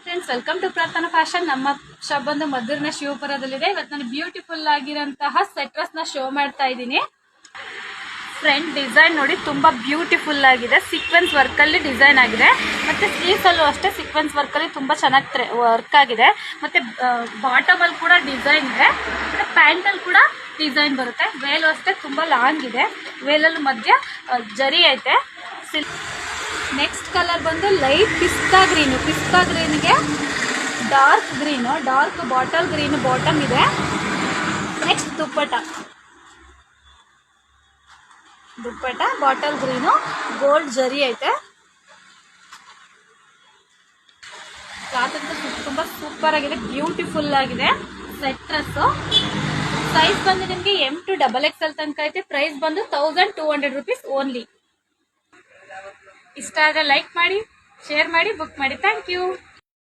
Friends, welcome to ಪ್ರಾರ್ಥನಾ fashion. ನಮ್ಮ shop ಬಂದು ಮದ್ದೂರಿನ ಶಿವಪುರದಲ್ಲಿದೆ. ಇವತ್ತು ನಾನು ಬ್ಯೂಟಿಫುಲ್ ಆಗಿರೋಂತಹ ಸೆಟ್ರಸ್ ನ ಶೋ ಮಾಡ್ತಾ ಇದ್ದೀನಿ. ಫ್ರಂಟ್ ಡಿಸೈನ್ ನೋಡಿ, ತುಂಬಾ ಬ್ಯೂಟಿಫುಲ್ ಆಗಿದೆ. ಸೀಕ್ವೆನ್ಸ್ ವರ್ಕ್ ಅಲ್ಲಿ ಡಿಸೈನ್ ಆಗಿದೆ. ಮತ್ತೆ ಸ್ಲೀವ್ಸ್ ಅಲ್ಲೂ ಅಷ್ಟೇ ಸೀಕ್ವೆನ್ಸ್ ವರ್ಕ್ ಅಲ್ಲಿ ತುಂಬಾ ಚೆನ್ನಾಗಿ ವರ್ಕ್ ಆಗಿದೆ. ಮತ್ತೆ ಬಾಟಮ್ ಅಲ್ಲಿ ಕೂಡ ಡಿಸೈನ್ ಇದೆ. ಮತ್ತೆ ಪ್ಯಾಂಟ್ ಅಲ್ಲಿ ಕೂಡ ಡಿಸೈನ್ ಬರುತ್ತೆ. ವೇಲ್ ಅಷ್ಟೇ ತುಂಬಾ ಲಾಂಗ್ ಇದೆ. ವೇಲಲ್ಲಿ ಮಧ್ಯ ಜರಿ ಐತೆ. ನೆಕ್ಸ್ಟ್ ಕಲರ್ ಬಂದು ಲೈಟ್ ಪಿಸ್ತಾ ಗ್ರೀನ್ಗೆ dark green, dark bottle green bottom ಇದೆ. Next dupatta bottle green, gold zari ಐತೆ. ಕ್ಲಾತ್ ಅಂತೂ ತುಂಬಾ ಸೂಪರ್ ಆಗಿದೆ, ಬ್ಯೂಟಿಫುಲ್ ಆಗಿದೆ. ಸೆಟ್ ಡ್ರೆಸ್ ಸೈಜ್ ಬಂದು ನಿಮಗೆ M to XXL ತನಕ ಐತೆ. ಪ್ರೈಸ್ ಬಂದು 1200 ರೂಪೀಸ್ ಓನ್ಲಿ. ಇಷ್ಟ ಆದರೆ ಲೈಕ್ ಮಾಡಿ, ಶೇರ್ ಮಾಡಿ, ಬುಕ್ ಮಾಡಿ. Thank you.